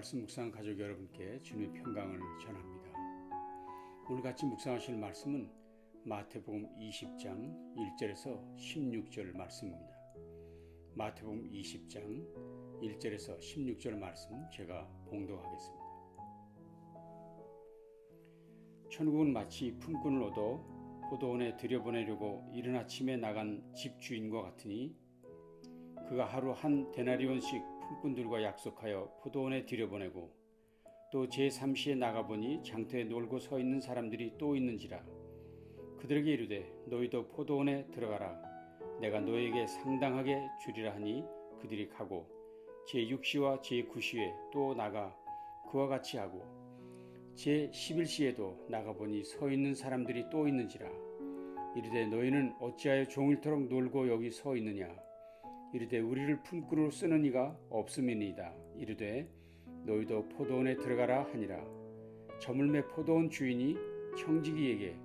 말씀 묵상 가족 여러분께 주님의 평강을 전합니다. 오늘 같이 묵상하실 말씀은 마태복음 20장 1절에서 16절 말씀입니다. 마태복음 20장 1절에서 16절 말씀 제가 봉독하겠습니다. 천국은 마치 품꾼을 얻어 포도원에 들여보내려고 이른 아침에 나간 집주인과 같으니 그가 하루 한 데나리온씩 품꾼들과 약속하여 포도원에 들여보내고 또 제3시에 나가보니 장터에 놀고 서 있는 사람들이 또 있는지라. 그들에게 이르되 너희도 포도원에 들어가라. 내가 너희에게 상당하게 주리라 하니 그들이 가고 제6시와 제9시에 또 나가 그와 같이 하고 제11시에도 나가보니 서 있는 사람들이 또 있는지라. 이르되 너희는 어찌하여 종일토록 놀고 여기 서 있느냐. 이르되 우리를 품꾼으로 쓰는 이가 없음이니이다. 이르되 너희도 포도원에 들어가라 하니라. 저물매 포도원 주인이 청지기에게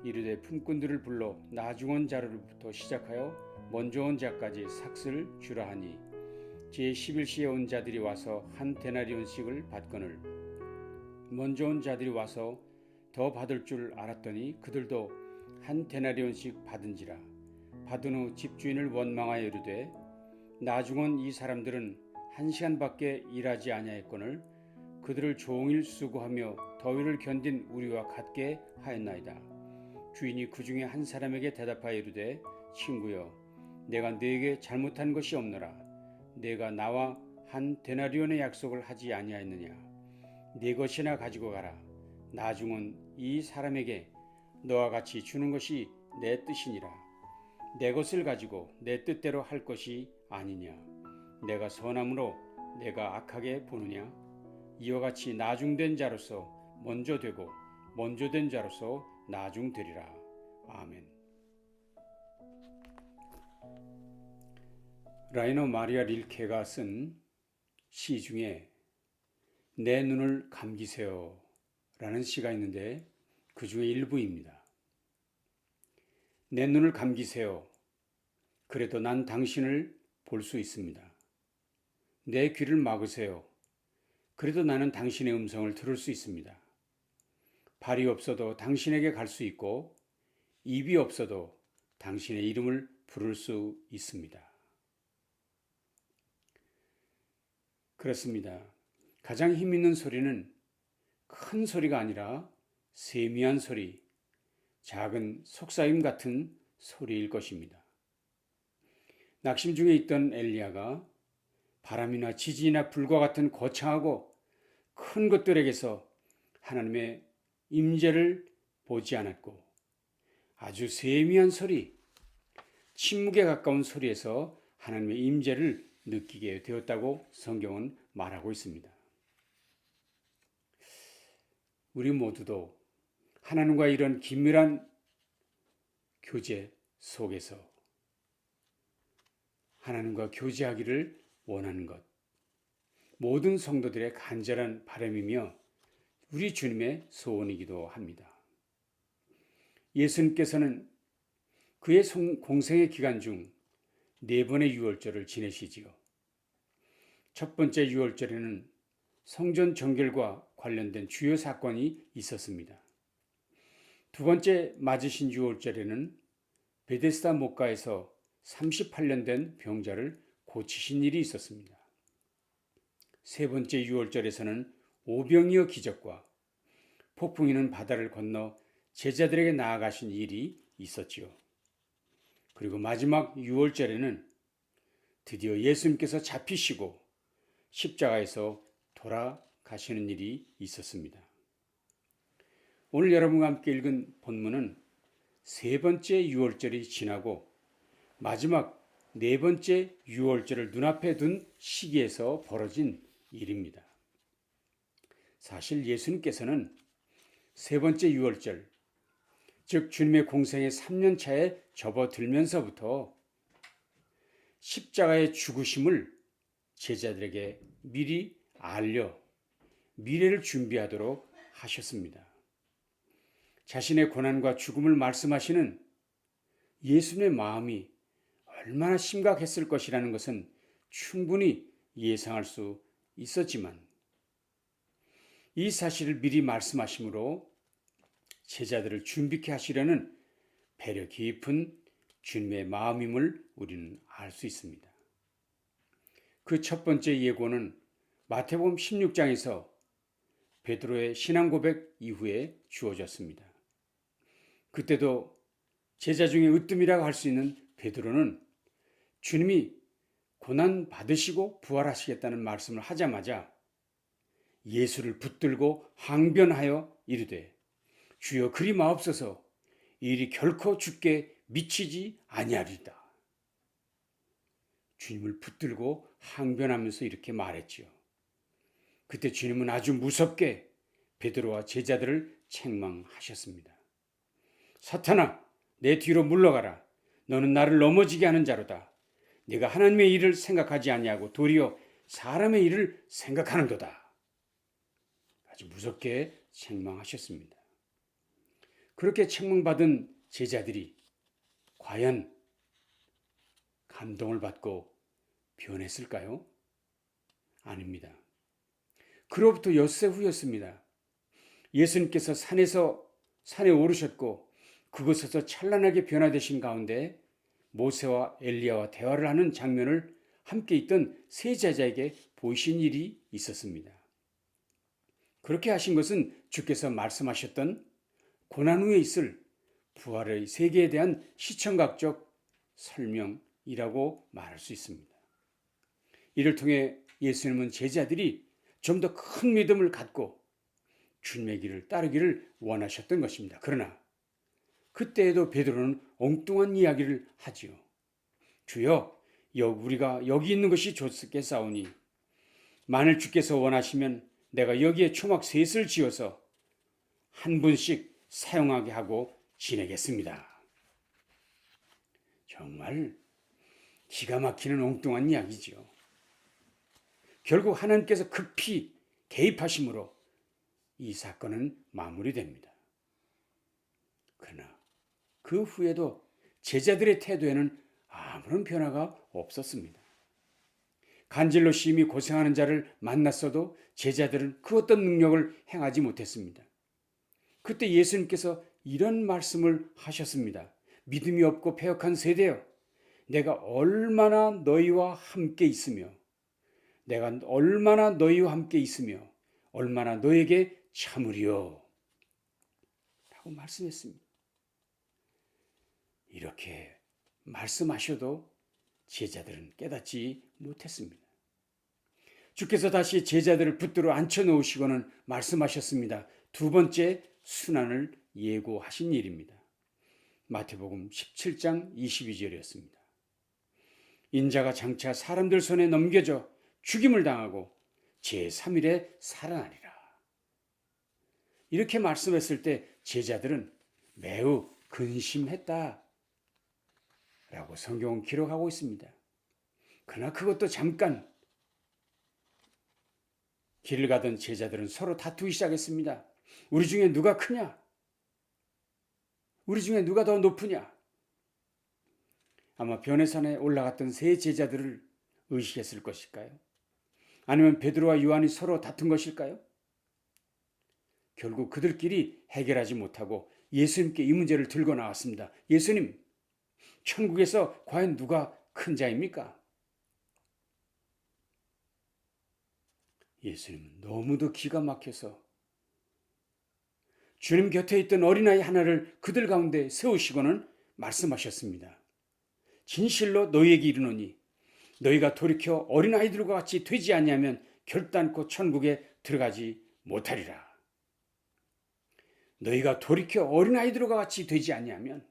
이르되 품꾼들을 불러 나중 온 자로부터 시작하여 먼저 온 자까지 삭슬 주라 하니 제11시에 온 자들이 와서 한 데나리온씩을 받거늘 먼저 온 자들이 와서 더 받을 줄 알았더니 그들도 한 데나리온씩 받은지라. 받은 후 집주인을 원망하여 이르되 나중 온 이 사람들은 1시간밖에 일하지 아니하였거늘 그들을 종일 수고하며 더위를 견딘 우리와 같게 하였나이다. 주인이 그 중에 한 사람에게 대답하여 이르되 친구여 내가 너에게 잘못한 것이 없노라. 내가 나와 한 데나리온의 약속을 하지 아니하였느냐. 네 것이나 가지고 가라. 나중 온 이 사람에게 너와 같이 주는 것이 내 뜻이니라. 내 것을 가지고 내 뜻대로 할 것이 아니냐. 내가 선함으로 내가 악하게 보느냐. 이와 같이 나중된 자로서 먼저 되고 먼저 된 자로서 나중되리라. 아멘. 라이너 마리아 릴케가 쓴 시 중에 내 눈을 감기세요 라는 시가 있는데 그 중에 일부입니다. 내 눈을 감기세요. 그래도 난 당신을 볼 수 있습니다. 내 귀를 막으세요. 그래도 나는 당신의 음성을 들을 수 있습니다. 발이 없어도 당신에게 갈 수 있고 입이 없어도 당신의 이름을 부를 수 있습니다. 그렇습니다. 가장 힘 있는 소리는 큰 소리가 아니라 세미한 소리, 작은 속삭임 같은 소리일 것입니다. 낙심 중에 있던 엘리야가 바람이나 지진이나 불과 같은 거창하고 큰 것들에게서 하나님의 임재를 보지 않았고 아주 세미한 소리, 침묵에 가까운 소리에서 하나님의 임재를 느끼게 되었다고 성경은 말하고 있습니다. 우리 모두도 하나님과 이런 긴밀한 교제 속에서 하나님과 교제하기를 원하는 것, 모든 성도들의 간절한 바람이며 우리 주님의 소원이기도 합니다. 예수님께서는 그의 공생의 기간 중 4번의 유월절을 지내시지요. 첫 번째 유월절에는 성전 정결과 관련된 주요 사건이 있었습니다. 두 번째 맞으신 유월절에는 베데스다 목가에서 38년 된 병자를 고치신 일이 있었습니다. 세 번째 유월절에서는 오병이어 기적과 폭풍이는 바다를 건너 제자들에게 나아가신 일이 있었지요. 그리고 마지막 유월절에는 드디어 예수님께서 잡히시고 십자가에서 돌아가시는 일이 있었습니다. 오늘 여러분과 함께 읽은 본문은 세 번째 유월절이 지나고 마지막 네 번째 유월절을 눈앞에 둔 시기에서 벌어진 일입니다. 사실 예수님께서는 세 번째 유월절, 즉 주님의 공생의 3년 차에 접어들면서부터 십자가의 죽으심을 제자들에게 미리 알려 미래를 준비하도록 하셨습니다. 자신의 고난과 죽음을 말씀하시는 예수님의 마음이 얼마나 심각했을 것이라는 것은 충분히 예상할 수 있었지만 이 사실을 미리 말씀하심으로 제자들을 준비케 하시려는 배려 깊은 주님의 마음임을 우리는 알 수 있습니다. 그 첫 번째 예고는 마태복음 16장에서 베드로의 신앙 고백 이후에 주어졌습니다. 그때도 제자 중에 으뜸이라고 할 수 있는 베드로는 주님이 고난 받으시고 부활하시겠다는 말씀을 하자마자 예수를 붙들고 항변하여 이르되 주여 그리 마옵소서 이 일이 결코 주께 미치지 아니하리이다. 주님을 붙들고 항변하면서 이렇게 말했지요. 그때 주님은 아주 무섭게 베드로와 제자들을 책망하셨습니다. 사탄아, 내 뒤로 물러가라. 너는 나를 넘어지게 하는 자로다. 네가 하나님의 일을 생각하지 아니하고 도리어 사람의 일을 생각하는도다. 아주 무섭게 책망하셨습니다. 그렇게 책망받은 제자들이 과연 감동을 받고 변했을까요? 아닙니다. 그로부터 엿새 후였습니다. 예수님께서 산에 오르셨고 그곳에서 찬란하게 변화되신 가운데 모세와 엘리야와 대화를 하는 장면을 함께 있던 세 제자에게 보이신 일이 있었습니다. 그렇게 하신 것은 주께서 말씀하셨던 고난 후에 있을 부활의 세계에 대한 시청각적 설명이라고 말할 수 있습니다. 이를 통해 예수님은 제자들이 좀 더 큰 믿음을 갖고 주님의 길을 따르기를 원하셨던 것입니다. 그러나 그때에도 베드로는 엉뚱한 이야기를 하지요. 주여, 우리가 여기 있는 것이 좋겠사오니 만일 주께서 원하시면 내가 여기에 초막 셋을 지어서 한 분씩 사용하게 하고 지내겠습니다. 정말 기가 막히는 엉뚱한 이야기죠. 결국 하나님께서 급히 개입하심으로 이 사건은 마무리됩니다. 그러나 그 후에도 제자들의 태도에는 아무런 변화가 없었습니다. 간질로 심히 고생하는 자를 만났어도 제자들은 그 어떤 능력을 행하지 못했습니다. 그때 예수님께서 이런 말씀을 하셨습니다. 믿음이 없고 패역한 세대여, 내가 얼마나 너희와 함께 있으며 얼마나 너에게 참으리요 라고 말씀했습니다. 이렇게 말씀하셔도 제자들은 깨닫지 못했습니다. 주께서 다시 제자들을 붙들어 앉혀놓으시고는 말씀하셨습니다. 두 번째 순환을 예고하신 일입니다. 마태복음 17장 22절이었습니다. 인자가 장차 사람들 손에 넘겨져 죽임을 당하고 제3일에 살아나리라. 이렇게 말씀했을 때 제자들은 매우 근심했다 라고 성경은 기록하고 있습니다. 그러나 그것도 잠깐. 길을 가던 제자들은 서로 다투기 시작했습니다. 우리 중에 누가 크냐? 우리 중에 누가 더 높으냐? 아마 변해산에 올라갔던 세 제자들을 의식했을 것일까요? 아니면 베드로와 요한이 서로 다툰 것일까요? 결국 그들끼리 해결하지 못하고 예수님께 이 문제를 들고 나왔습니다. 예수님, 천국에서 과연 누가 큰 자입니까? 예수님은 너무도 기가 막혀서 주님 곁에 있던 어린아이 하나를 그들 가운데 세우시고는 말씀하셨습니다. 진실로 너희에게 이르노니 너희가 돌이켜 어린아이들과 같이 되지 아니하면 결단코 천국에 들어가지 못하리라. 너희가 돌이켜 어린아이들과 같이 되지 아니하면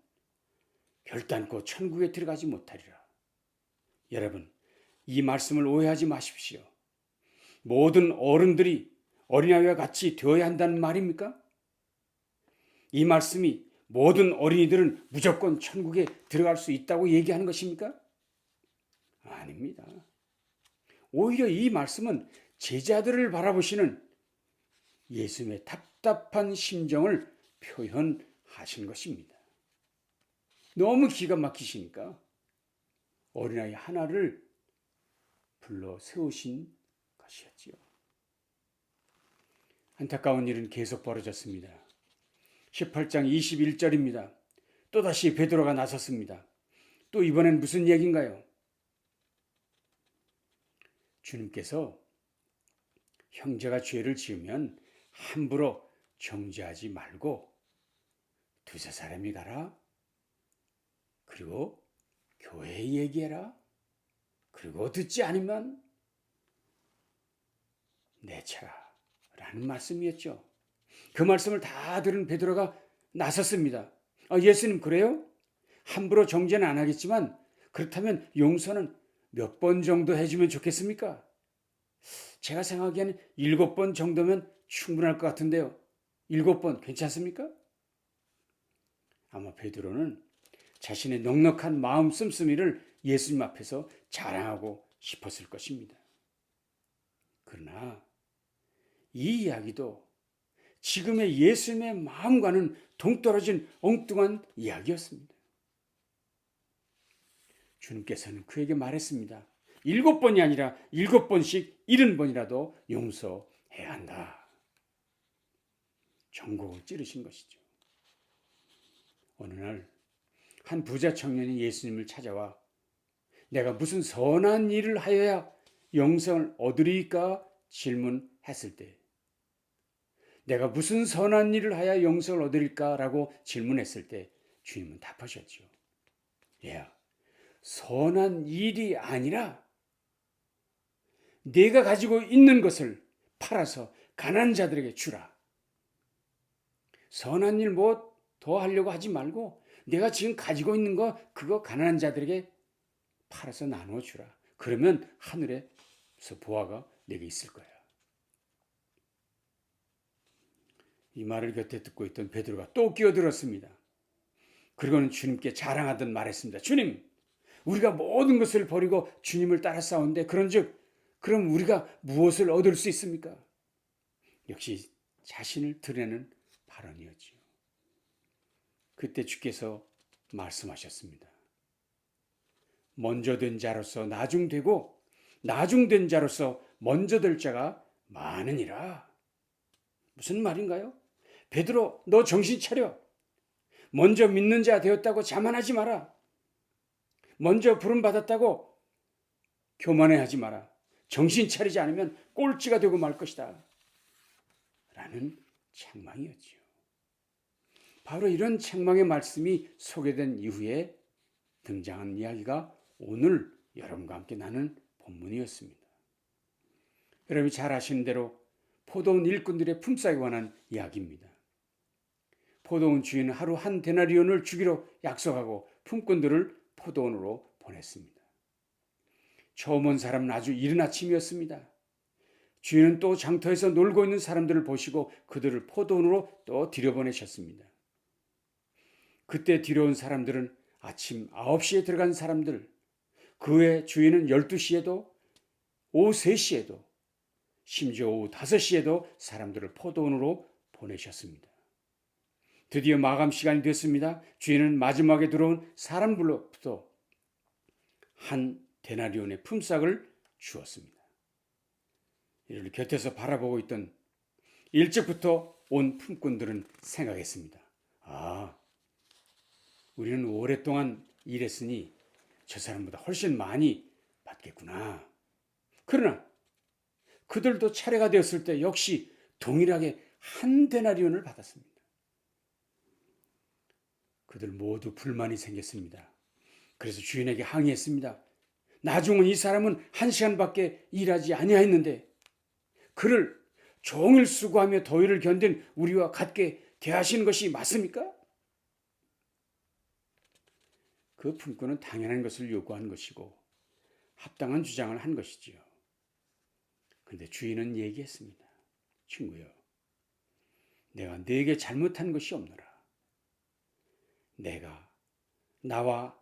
결단코 천국에 들어가지 못하리라. 여러분, 이 말씀을 오해하지 마십시오. 모든 어른들이 어린아이와 같이 되어야 한다는 말입니까? 이 말씀이 모든 어린이들은 무조건 천국에 들어갈 수 있다고 얘기하는 것입니까? 아닙니다. 오히려 이 말씀은 제자들을 바라보시는 예수님의 답답한 심정을 표현하신 것입니다. 너무 기가 막히시니까 어린아이 하나를 불러 세우신 것이었지요. 안타까운 일은 계속 벌어졌습니다. 18장 21절입니다. 또다시 베드로가 나섰습니다. 또 이번엔 무슨 얘기인가요? 주님께서 형제가 죄를 지으면 함부로 정죄하지 말고 두세 사람이 가라. 그리고 교회에 얘기해라. 그리고 듣지 않으면 내쳐라. 라는 말씀이었죠. 그 말씀을 다 들은 베드로가 나섰습니다. 예수님 그래요? 함부로 정죄는 안 하겠지만 그렇다면 용서는 몇 번 정도 해주면 좋겠습니까? 제가 생각하기에는 7번 정도면 충분할 것 같은데요. 7번 괜찮습니까? 아마 베드로는 자신의 넉넉한 마음 씀씀이를 예수님 앞에서 자랑하고 싶었을 것입니다. 그러나 이 이야기도 지금의 예수님의 마음과는 동떨어진 엉뚱한 이야기였습니다. 주님께서는 그에게 말했습니다. 7번이 아니라 7번씩 70번이라도 용서해야 한다. 전곡을 찌르신 것이죠. 어느 날 한 부자 청년이 예수님을 찾아와 내가 무슨 선한 일을 하여야 영생을 얻으리까 질문했을 때 내가 무슨 선한 일을 하여 영생을 얻으릴까라고 질문했을 때 주님은 답하셨죠. 얘야, 선한 일이 아니라 내가 가지고 있는 것을 팔아서 가난한 자들에게 주라. 선한 일 뭐 더 하려고 하지 말고 내가 지금 가지고 있는 거 그거 가난한 자들에게 팔아서 나누어 주라. 그러면 하늘에서 보화가 내게 있을 거야. 이 말을 곁에 듣고 있던 베드로가 또 끼어들었습니다. 그리고는 주님께 자랑하듯 말했습니다. 주님, 우리가 모든 것을 버리고 주님을 따라 싸운데 그런즉 그럼 우리가 무엇을 얻을 수 있습니까? 역시 자신을 드러내는 발언이었지요. 그때 주께서 말씀하셨습니다. 먼저 된 자로서 나중되고 나중된 자로서 먼저 될 자가 많으니라. 무슨 말인가요? 베드로, 너 정신 차려. 먼저 믿는 자 되었다고 자만하지 마라. 먼저 부름받았다고 교만해하지 마라. 정신 차리지 않으면 꼴찌가 되고 말 것이다. 라는 책망이었지요. 바로 이런 책망의 말씀이 소개된 이후에 등장한 이야기가 오늘 여러분과 함께 나눈 본문이었습니다. 여러분이 잘 아시는 대로 포도원 일꾼들의 품삯에 관한 이야기입니다. 포도원 주인은 하루 한 데나리온을 주기로 약속하고 품꾼들을 포도원으로 보냈습니다. 처음 온 사람은 아주 이른 아침이었습니다. 주인은 또 장터에서 놀고 있는 사람들을 보시고 그들을 포도원으로 또 들여보내셨습니다. 그때 들여온 사람들은 아침 9시에 들어간 사람들, 그 외 주인은 12시에도 오후 3시에도 심지어 오후 5시에도 사람들을 포도원으로 보내셨습니다. 드디어 마감 시간이 됐습니다. 주인은 마지막에 들어온 사람들로부터 한 데나리온의 품삯을 주었습니다. 이를 곁에서 바라보고 있던 일찍부터 온 품꾼들은 생각했습니다. 우리는 오랫동안 일했으니 저 사람보다 훨씬 많이 받겠구나. 그러나 그들도 차례가 되었을 때 역시 동일하게 한 데나리온을 받았습니다. 그들 모두 불만이 생겼습니다. 그래서 주인에게 항의했습니다. 나중은 이 사람은 1시간밖에 일하지 아니하였는데 그를 종일 수고하며 더위를 견딘 우리와 같게 대하시는 것이 맞습니까? 그 품꾼은 당연한 것을 요구한 것이고 합당한 주장을 한 것이지요. 그런데 주인은 얘기했습니다. 친구여, 내가 네게 잘못한 것이 없노라. 내가 나와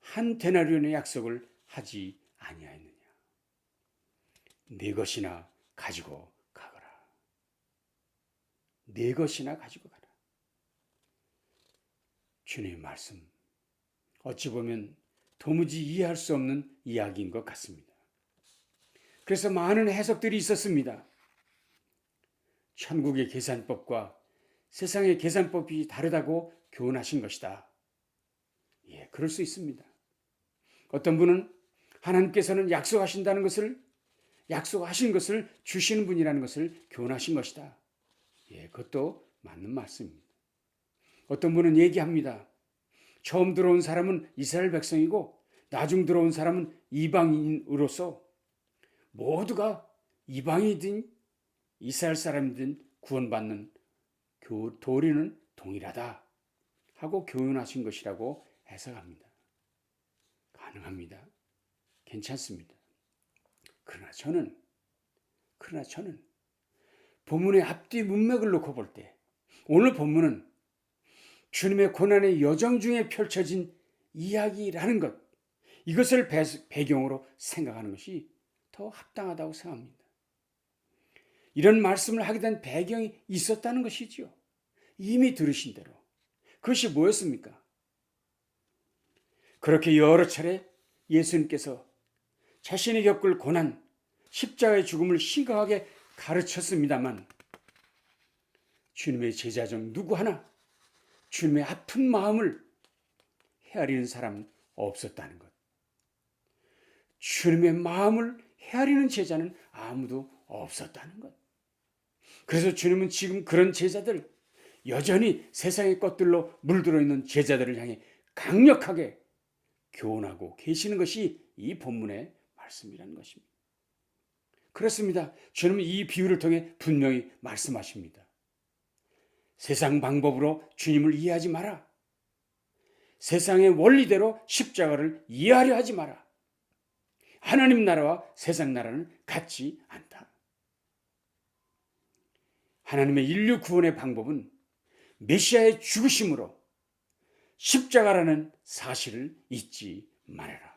한 데나리온의 약속을 하지 아니하였느냐. 네 것이나 가지고 가거라. 네 것이나 가지고 가라. 주님의 말씀, 어찌 보면 도무지 이해할 수 없는 이야기인 것 같습니다. 그래서 많은 해석들이 있었습니다. 천국의 계산법과 세상의 계산법이 다르다고 교훈하신 것이다. 예, 그럴 수 있습니다. 어떤 분은 하나님께서는 약속하신 것을 주시는 분이라는 것을 교훈하신 것이다. 예, 그것도 맞는 말씀입니다. 어떤 분은 얘기합니다. 처음 들어온 사람은 이스라엘 백성이고 나중 들어온 사람은 이방인으로서 모두가 이방이든 이스라엘 사람이든 구원받는 도리는 동일하다 하고 교훈하신 것이라고 해석합니다. 가능합니다. 괜찮습니다. 그러나 저는 본문의 앞뒤 문맥을 놓고 볼 때 오늘 본문은 주님의 고난의 여정 중에 펼쳐진 이야기라는 것, 이것을 배경으로 생각하는 것이 더 합당하다고 생각합니다. 이런 말씀을 하게 된 배경이 있었다는 것이지요. 이미 들으신 대로. 그것이 뭐였습니까? 그렇게 여러 차례 예수님께서 자신이 겪을 고난, 십자가의 죽음을 심각하게 가르쳤습니다만 주님의 제자 중 누구 하나 주님의 아픈 마음을 헤아리는 사람은 없었다는 것. 주님의 마음을 헤아리는 제자는 아무도 없었다는 것. 그래서 주님은 지금 그런 제자들, 여전히 세상의 것들로 물들어 있는 제자들을 향해 강력하게 교훈하고 계시는 것이 이 본문의 말씀이라는 것입니다. 그렇습니다. 주님은 이 비유를 통해 분명히 말씀하십니다. 세상 방법으로 주님을 이해하지 마라. 세상의 원리대로 십자가를 이해하려 하지 마라. 하나님 나라와 세상 나라는 같지 않다. 하나님의 인류 구원의 방법은 메시아의 죽으심으로 십자가라는 사실을 잊지 말아라.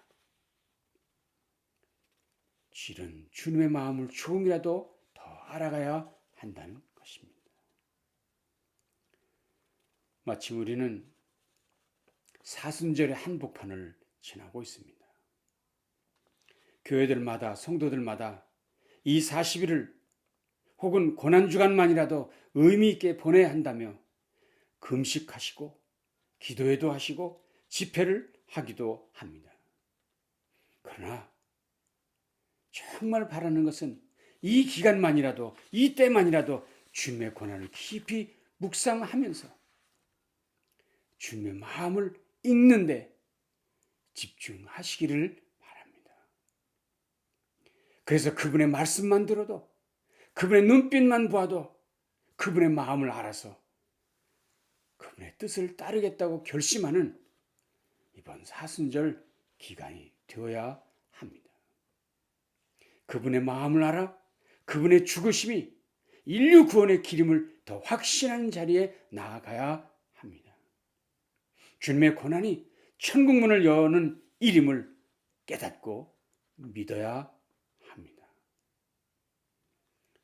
실은 주님의 마음을 조금이라도 더 알아가야 한다는 것입니다. 마침 우리는 사순절의 한복판을 지나고 있습니다. 교회들마다 성도들마다 이 40일을 혹은 고난주간만이라도 의미 있게 보내야 한다며 금식하시고 기도회도 하시고 집회를 하기도 합니다. 그러나 정말 바라는 것은 이 기간만이라도, 이 때만이라도 주님의 고난을 깊이 묵상하면서 주님의 마음을 읽는데 집중하시기를 바랍니다. 그래서 그분의 말씀만 들어도, 그분의 눈빛만 보아도 그분의 마음을 알아서 그분의 뜻을 따르겠다고 결심하는 이번 사순절 기간이 되어야 합니다. 그분의 마음을 알아 그분의 죽으심이 인류 구원의 기름을 더 확신하는 자리에 나아가야 합니다. 주님의 고난이 천국문을 여는 일임을 깨닫고 믿어야 합니다.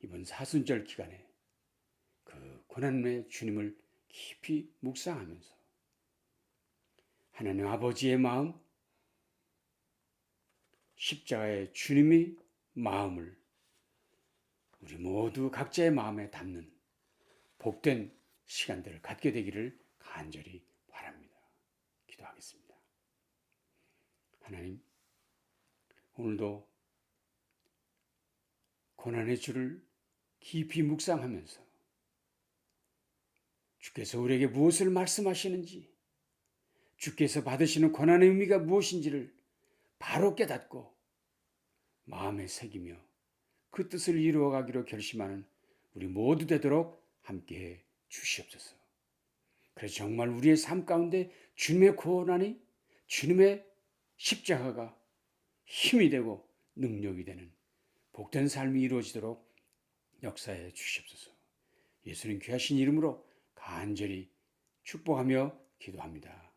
이번 사순절 기간에 그 고난의 주님을 깊이 묵상하면서 하나님 아버지의 마음, 십자가의 주님의 마음을 우리 모두 각자의 마음에 담는 복된 시간들을 갖게 되기를 간절히 바랍니다. 기도하겠습니다. 하나님, 오늘도 고난의 주를 깊이 묵상하면서 주께서 우리에게 무엇을 말씀하시는지, 주께서 받으시는 고난의 의미가 무엇인지를 바로 깨닫고 마음에 새기며 그 뜻을 이루어가기로 결심하는 우리 모두 되도록 함께해 주시옵소서. 그래서 정말 우리의 삶 가운데 주님의 고난이, 주님의 십자가가 힘이 되고 능력이 되는 복된 삶이 이루어지도록 역사해 주시옵소서. 예수님 귀하신 이름으로 간절히 축복하며 기도합니다.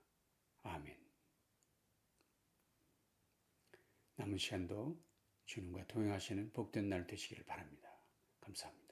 아멘. 남은 시간도 주님과 동행하시는 복된 날 되시기를 바랍니다. 감사합니다.